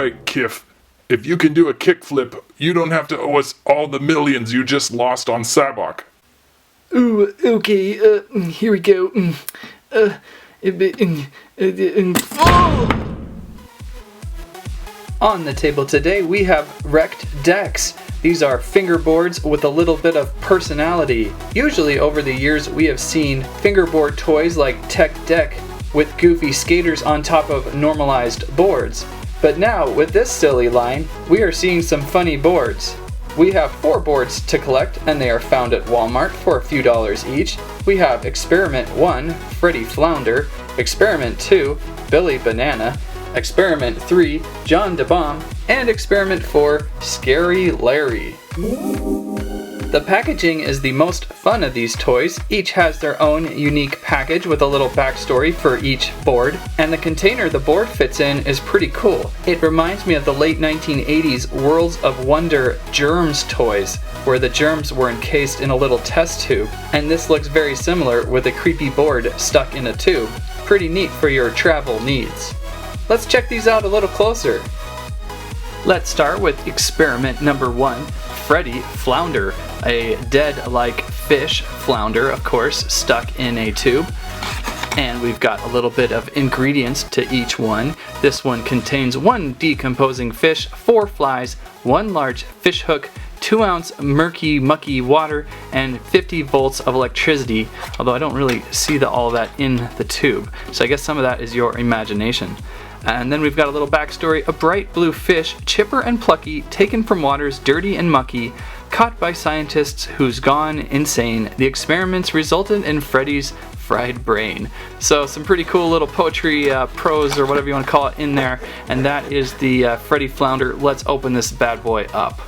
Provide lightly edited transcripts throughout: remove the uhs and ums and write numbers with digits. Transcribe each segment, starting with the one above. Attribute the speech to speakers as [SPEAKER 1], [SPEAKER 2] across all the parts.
[SPEAKER 1] right, Kiff. If you can do a kickflip, you don't have to owe us all the millions you just lost on Sabak.
[SPEAKER 2] Ooh, okay, here we go. On the table today, we have wrecked decks. These are fingerboards with a little bit of personality. Usually over the years, we have seen fingerboard toys like Tech Deck with goofy skaters on top of normalized boards. But now, with this silly line, we are seeing some funny boards. We have 4 boards to collect, and they are found at Walmart for a few dollars each. We have Experiment 1, Freddy Flounder, Experiment 2, Billy Banana, Experiment 3, John Da Bomb, and Experiment 4, Scary Larry. The packaging is the most fun of these toys. Each has their own unique package with a little backstory for each board, and the container the board fits in is pretty cool. It reminds me of the late 1980s Worlds of Wonder Germs toys, where the germs were encased in a little test tube, and this looks very similar with a creepy board stuck in a tube. Pretty neat for your travel needs. Let's check these out a little closer. Let's start with experiment number 1, Freddy Flounder, a dead-like fish flounder, of course, stuck in a tube. And we've got a little bit of ingredients to each one. This one contains 1 decomposing fish, 4 flies, 1 large fish hook, 2-ounce murky mucky water, and 50 volts of electricity, although I don't really see all that in the tube, so I guess some of that is your imagination. And then we've got a little backstory: a bright blue fish, chipper and plucky, taken from waters dirty and mucky, caught by scientists who's gone insane. The experiments resulted in Freddy's fried brain. So some pretty cool little poetry, prose, or whatever you want to call it in there, and that is the Freddy Flounder. Let's open this bad boy up.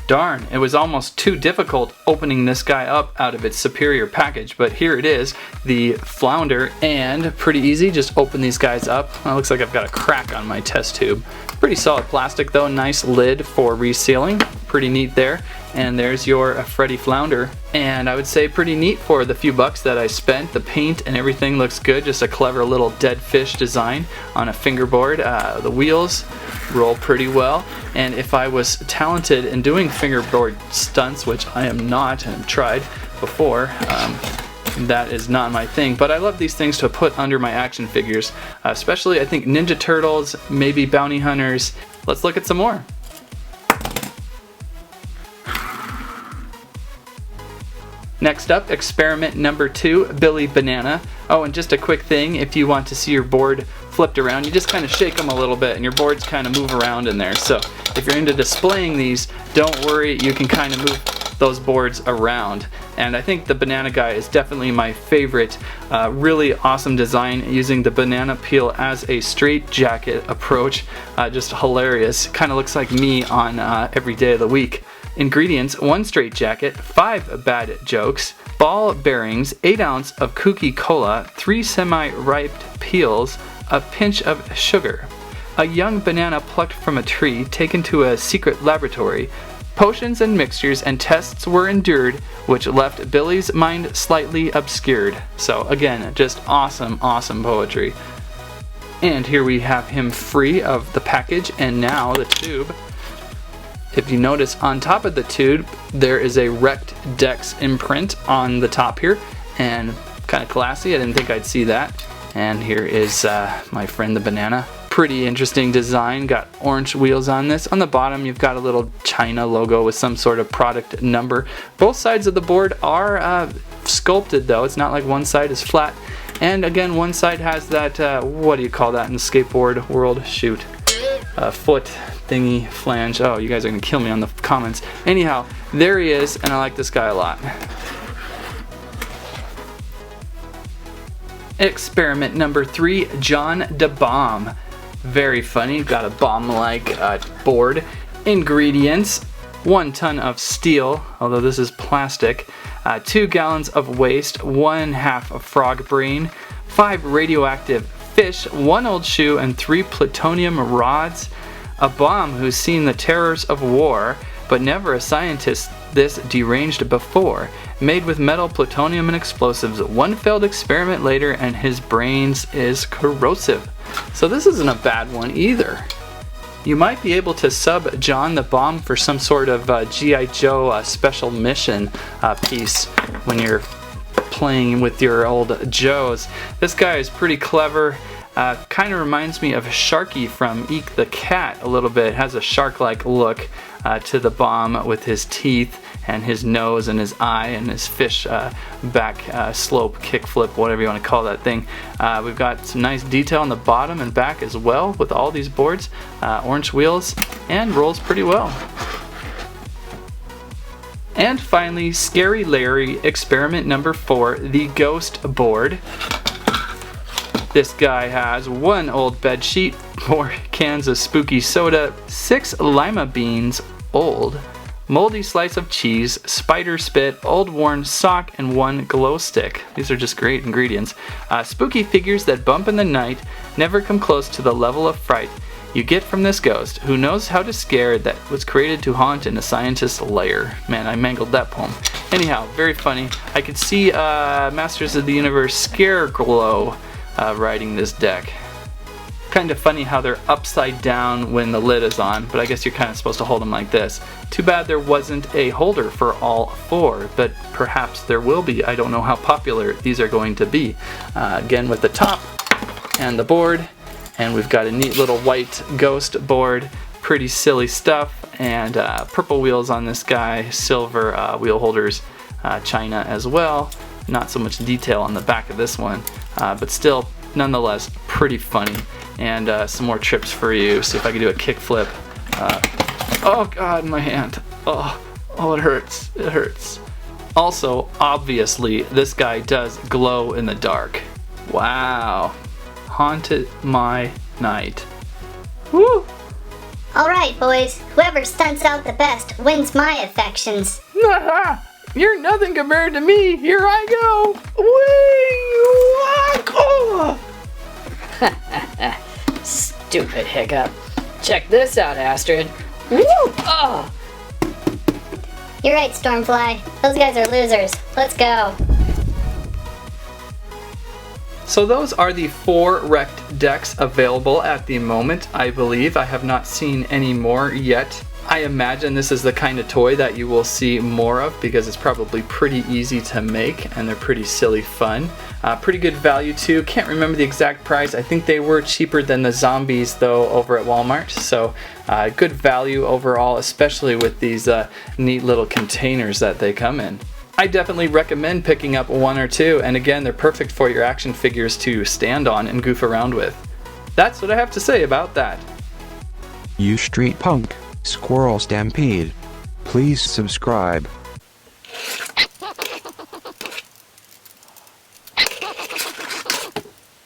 [SPEAKER 2] Darn, it was almost too difficult opening this guy up out of its superior package, but here it is, the Flounder, and pretty easy, just open these guys up. Well, it looks like I've got a crack on my test tube. Pretty solid plastic though, nice lid for resealing, pretty neat there. And there's your Freddy Flounder, and I would say pretty neat for the few bucks that I spent. The paint and everything looks good, just a clever little dead fish design on a fingerboard. The wheels roll pretty well, and if I was talented in doing fingerboard stunts, which I am not and tried before, that is not my thing, but I love these things to put under my action figures, especially I think Ninja Turtles, maybe Bounty Hunters. Let's look at some more. Next up, experiment number 2, Billy Banana. Oh, and just a quick thing, if you want to see your board flipped around, you just kind of shake them a little bit and your boards kind of move around in there. So if you're into displaying these, don't worry, you can kind of move those boards around. And I think the banana guy is definitely my favorite. Really awesome design using the banana peel as a straight jacket approach. Just hilarious. Kind of looks like me on every day of the week. Ingredients: 1 straight jacket, 5 bad jokes, ball bearings, 8 ounce of kooky cola, 3 semi-ripe peels, a pinch of sugar, a young banana plucked from a tree taken to a secret laboratory. Potions and mixtures and tests were endured, which left Billy's mind slightly obscured. So again, just awesome poetry. And here we have him free of the package, and now the tube. If you notice, on top of the tube, there is a wrecked Dex imprint on the top here, and kind of classy. I didn't think I'd see that. And here is my friend the banana. Pretty interesting design, got orange wheels on this. On the bottom, you've got a little China logo with some sort of product number. Both sides of the board are sculpted though. It's not like one side is flat. And again, one side has that, what do you call that in the skateboard world? Shoot. Foot thingy flange. Oh, you guys are gonna kill me on the comments. Anyhow, there he is, and I like this guy a lot. Experiment number 3, John Da Bomb. Very funny, got a bomb-like board. Ingredients: 1 ton of steel, although this is plastic, 2 gallons of waste, 1/2 of frog brain, 5 radioactive fish, 1 old shoe, and 3 plutonium rods. A bomb who's seen the terrors of war, but never a scientist this deranged before. Made with metal, plutonium, and explosives. 1 failed experiment later, and his brains is corrosive. So this isn't a bad one either. You might be able to sub John the Bomb for some sort of G.I. Joe special mission piece when you're playing with your old Joes. This guy is pretty clever. Kind of reminds me of Sharky from Eek the Cat a little bit. Has a shark-like look to the bomb with his teeth and his nose and his eye and his fish back slope kickflip, whatever you want to call that thing. We've got some nice detail on the bottom and back as well with all these boards. Orange wheels, and rolls pretty well. And finally, Scary Larry experiment number 4, the ghost board. This guy has 1 old bed sheet, 4 cans of spooky soda, 6 lima beans, old, moldy slice of cheese, spider spit, old worn sock, and 1 glow stick. These are just great ingredients. Spooky figures that bump in the night never come close to the level of fright you get from this ghost, who knows how to scare, that was created to haunt in a scientist's lair. Man, I mangled that poem. Anyhow, very funny. I could see Masters of the Universe Scareglow riding this deck. Kind of funny how they're upside down when the lid is on, but I guess you're kind of supposed to hold them like this. Too bad there wasn't a holder for all 4, but perhaps there will be. I don't know how popular these are going to be. Again, with the top and the board, and we've got a neat little white ghost board. Pretty silly stuff, and purple wheels on this guy, silver wheel holders, china as well. Not so much detail on the back of this one, but still, nonetheless, pretty funny. And some more trips for you. See if I can do a kickflip. Oh God, my hand. Oh, it hurts. It hurts. Also, obviously, this guy does glow in the dark. Wow. Haunted my night. Woo!
[SPEAKER 3] Alright, boys. Whoever stunts out the best wins my affections.
[SPEAKER 2] You're nothing compared to me. Here I go. Whee!
[SPEAKER 4] Stupid hiccup. Check this out, Astrid. Woo! Oh!
[SPEAKER 3] You're right, Stormfly. Those guys are losers. Let's go.
[SPEAKER 2] So those are the 4 wrecked decks available at the moment, I believe. I have not seen any more yet. I imagine this is the kind of toy that you will see more of because it's probably pretty easy to make and they're pretty silly fun. Pretty good value too. Can't remember the exact price. I think they were cheaper than the zombies though over at Walmart. So good value overall, especially with these neat little containers that they come in. I definitely recommend picking up 1 or 2, and again, they're perfect for your action figures to stand on and goof around with. That's what I have to say about that.
[SPEAKER 5] You street punk, squirrel stampede. Please subscribe.